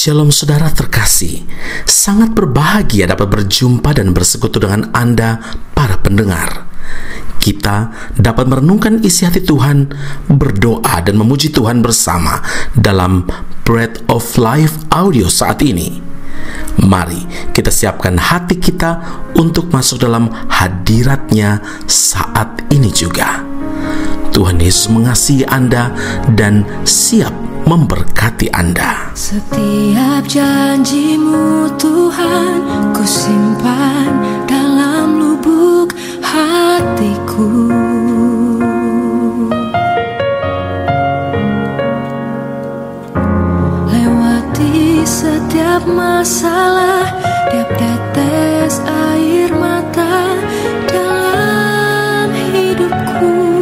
Shalom saudara terkasih, sangat berbahagia dapat berjumpa dan bersekutu dengan Anda para pendengar. Kita dapat merenungkan isi hati Tuhan, berdoa dan memuji Tuhan bersama dalam Bread of Life audio saat ini. Mari kita siapkan hati kita untuk masuk dalam hadirat-Nya saat ini juga. Tuhan Yesus mengasihi Anda dan siap memberkati Anda. Setiap janji-Mu Tuhan, ku simpan dalam lubuk hatiku. Lewati setiap masalah, tiap tetes air mata dalam hidupku.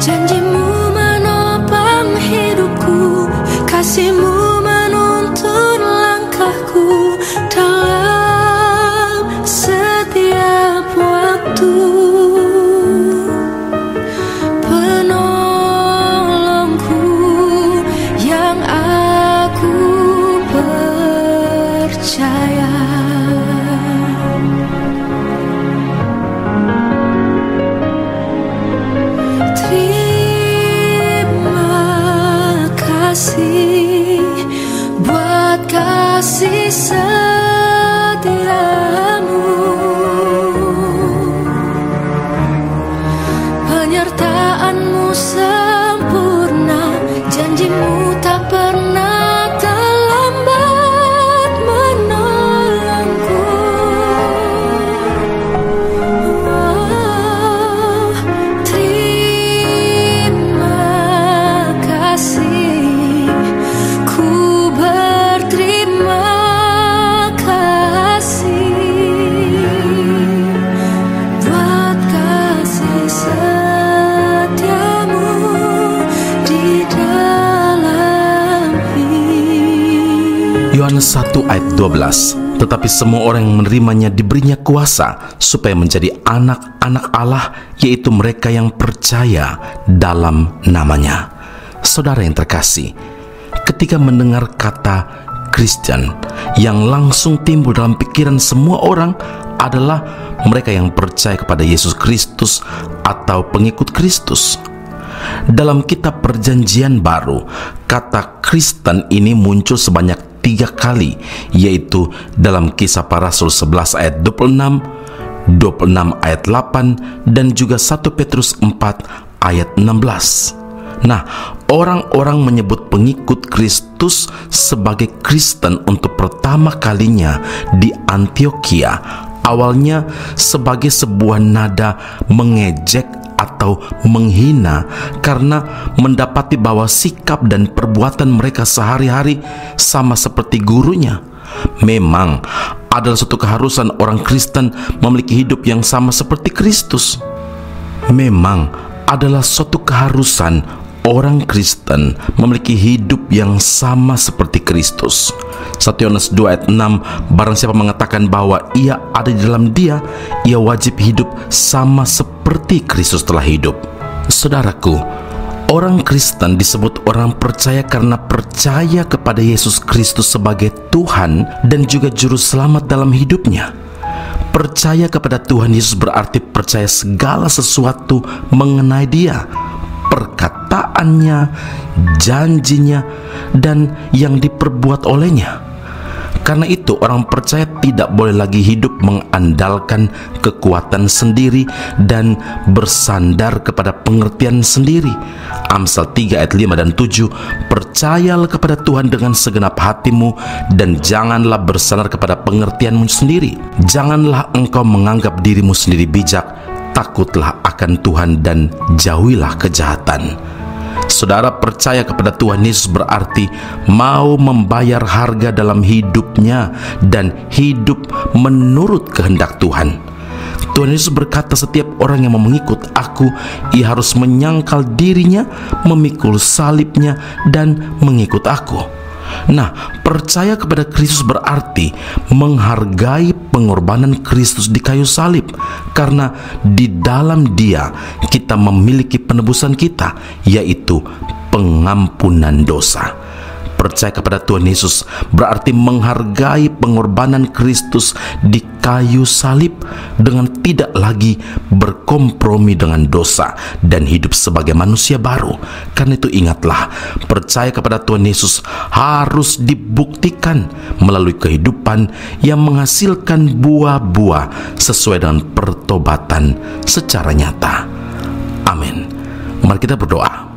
Janji-Mu menopang hidupku, kasih-Mu menuntun langkahku dalam setiap waktu. Penolongku yang aku percaya. Buat kasih setia-Mu, penyertaan-Mu sempurna, janji-Mu tak pernah terlambat menolongku. Terima kasih. Yohanes 1 ayat 12. Tetapi semua orang yang menerimanya diberinya kuasa supaya menjadi anak-anak Allah, yaitu mereka yang percaya dalam namanya. Saudara yang terkasih, ketika mendengar kata Kristen, yang langsung timbul dalam pikiran semua orang adalah mereka yang percaya kepada Yesus Kristus atau pengikut Kristus. Dalam kitab Perjanjian Baru, kata Kristen ini muncul sebanyak 3 kali, yaitu dalam Kisah Para Rasul 11 ayat 26, 26 ayat 8, dan juga 1 Petrus 4 ayat 16. Nah, orang-orang menyebut pengikut Kristus sebagai Kristen untuk pertama kalinya di Antiokhia, awalnya sebagai sebuah nada mengejek atau menghina karena mendapati bahwa sikap dan perbuatan mereka sehari-hari sama seperti gurunya. Memang adalah suatu keharusan orang Kristen memiliki hidup yang sama seperti Kristus. Memang adalah suatu keharusan orang Kristen memiliki hidup yang sama seperti Kristus. 1 Yohanes 2 ayat 6, barang siapa mengatakan bahwa ia ada di dalam Dia, ia wajib hidup sama seperti Kristus telah hidup. Saudaraku, orang Kristen disebut orang percaya karena percaya kepada Yesus Kristus sebagai Tuhan dan juga Juru Selamat dalam hidupnya. Percaya kepada Tuhan Yesus berarti percaya segala sesuatu mengenai Dia, perkataannya, janjinya, dan yang diperbuat olehnya. Karena itu orang percaya tidak boleh lagi hidup mengandalkan kekuatan sendiri dan bersandar kepada pengertian sendiri. Amsal 3 ayat 5 dan 7, percayalah kepada Tuhan dengan segenap hatimu dan janganlah bersandar kepada pengertianmu sendiri. Janganlah engkau menganggap dirimu sendiri bijak, takutlah akan Tuhan dan jauhilah kejahatan. Saudara percaya kepada Tuhan Yesus berarti mau membayar harga dalam hidupnya dan hidup menurut kehendak Tuhan. Tuhan Yesus berkata, setiap orang yang mau mengikut aku, ia harus menyangkal dirinya, memikul salibnya, dan mengikut aku. Nah, percaya kepada Kristus berarti menghargai pengorbanan Kristus di kayu salib, karena di dalam Dia kita memiliki penebusan kita, yaitu pengampunan dosa. Percaya kepada Tuhan Yesus berarti menghargai pengorbanan Kristus di kayu salib dengan tidak lagi berkompromi dengan dosa dan hidup sebagai manusia baru. Karena itu ingatlah, percaya kepada Tuhan Yesus harus dibuktikan melalui kehidupan yang menghasilkan buah-buah sesuai dengan pertobatan secara nyata. Amin. Mari kita berdoa.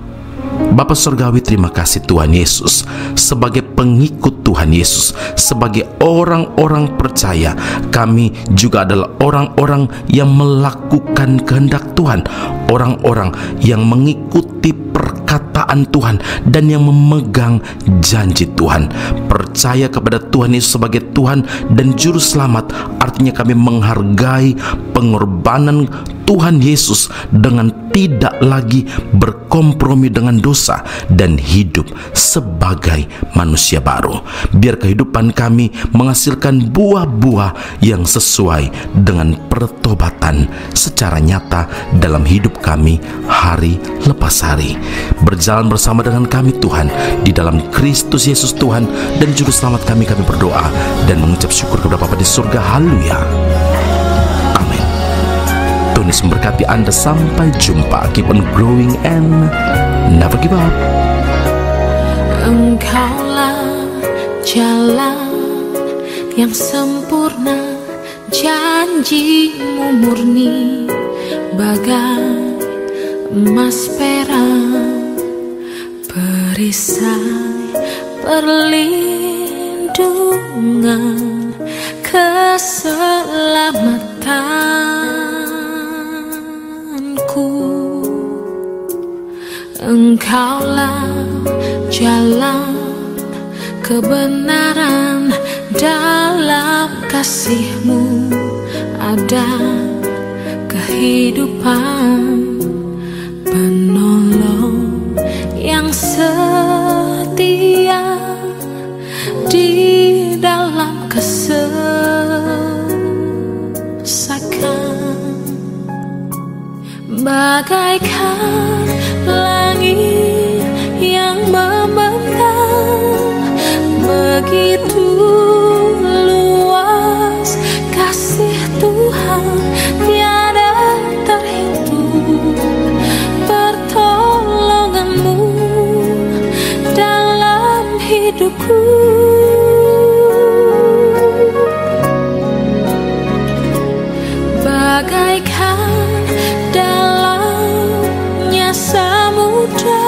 Bapa Surgawi, terima kasih Tuhan Yesus. Sebagai pengikut Tuhan Yesus, sebagai orang-orang percaya, kami juga adalah orang-orang yang melakukan kehendak Tuhan, orang-orang yang mengikuti perkataan Tuhan dan yang memegang janji Tuhan. Percaya kepada Tuhan Yesus sebagai Tuhan dan Juru Selamat, artinya kami menghargai pengorbanan Tuhan Yesus dengan tidak lagi berkompromi dengan dosa dan hidup sebagai manusia baru. Biar kehidupan kami menghasilkan buah-buah yang sesuai dengan pertobatan secara nyata dalam hidup kami hari lepas hari. Berjalan bersama dengan kami Tuhan, di dalam Kristus Yesus Tuhan dan Juru Selamat kami berdoa dan mengucap syukur kepada Bapa di surga. Haleluya. Tuhan Yesus memberkati Anda. Sampai jumpa. Keep on growing and never give up. Engkaulah jalan yang sempurna, janji-Mu murni bagai emas perak, perisai perlindungan, keselamatanku. Engkaulah jalan kebenaran, dalam kasih-Mu ada kehidupan, penolong yang setia di dalam kesesakan. Bagaikan langit yang membentang, begitu luas kasih Tuhan, tiada terhitung pertolongan-Mu dalam hidupku. Bagaikan dalamnya samudra,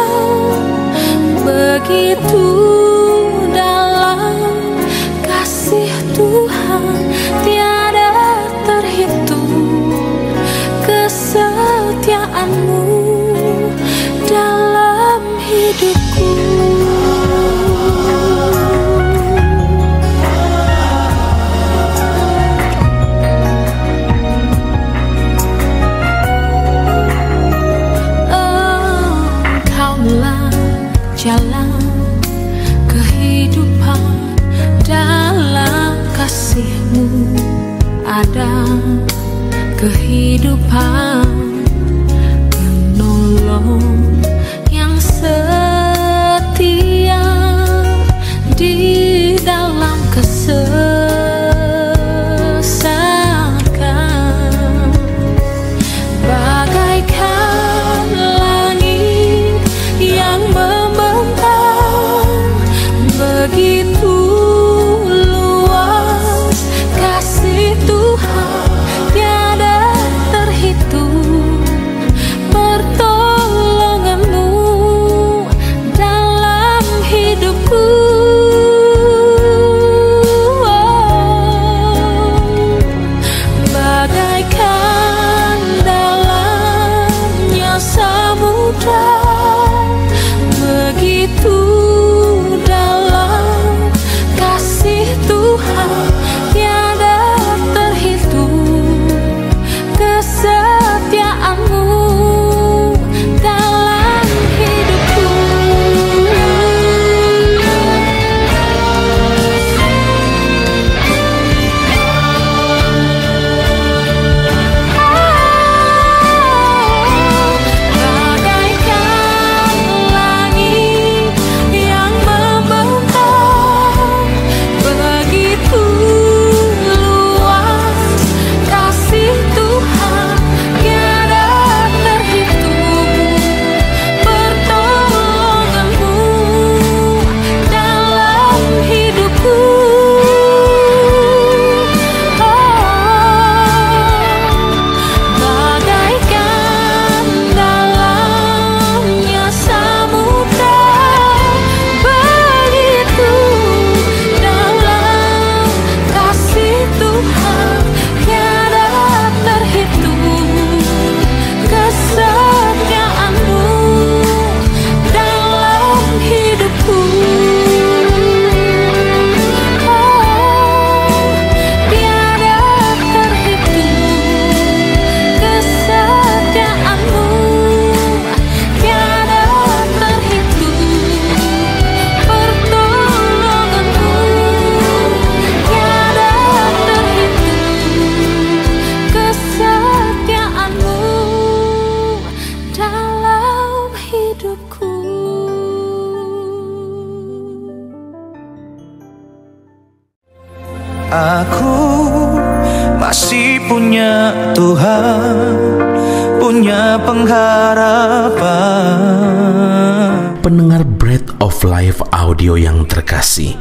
begitu dalam kasih Tuhan, tiada terhitung kesetiaan-Mu dalam hidupku. Jalan kehidupan, dalam kasih-Mu ada kehidupan, penolong yang setia di dalam kesesakan. Bagaikan langit yang begitu luas kasih Tuhan, tiada terhitung pertolongan-Mu dalam hidupku. Bagaikan dalamnya samudra, begitu Tuhan, tiada terhitung kesetiaan-Mu dalam hidupku. Bagaikan langit hidupku. Aku masih punya Tuhan, punya pengharapan. Pendengar Bread of Life audio yang terkasih,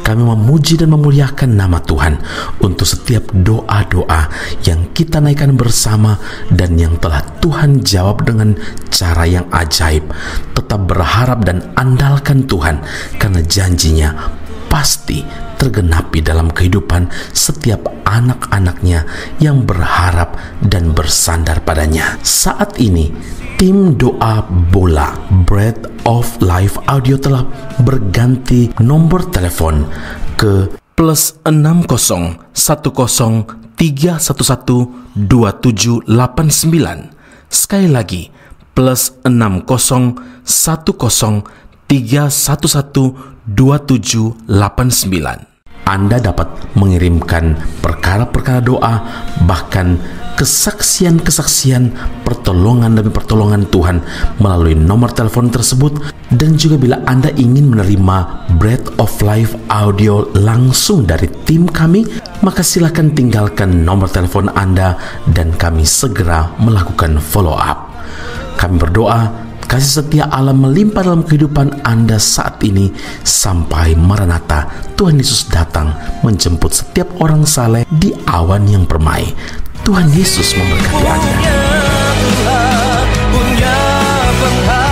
kami memuji dan memuliakan nama Tuhan untuk setiap doa-doa yang kita naikkan bersama dan yang telah Tuhan jawab dengan cara yang ajaib. Tetap berharap dan andalkan Tuhan, karena janjinya pasti tergenapi dalam kehidupan setiap anak-anaknya yang berharap dan bersandar padanya. Saat ini, tim doa bola Bread of Life audio telah berganti nomor telepon ke +60 10 311 2789. Sekali lagi, +60 10 311 2789. Anda dapat mengirimkan perkara-perkara doa, bahkan kesaksian-kesaksian, pertolongan demi pertolongan Tuhan melalui nomor telepon tersebut. Dan juga bila Anda ingin menerima Bread of Life audio langsung dari tim kami, maka silakan tinggalkan nomor telepon Anda dan kami segera melakukan follow up. Kami berdoa kasih setia Allah melimpah dalam kehidupan Anda saat ini sampai Maranatha, Tuhan Yesus datang menjemput setiap orang saleh di awan yang permai. Tuhan Yesus memberkati Anda. Punya Tuhan, punya pengharapan.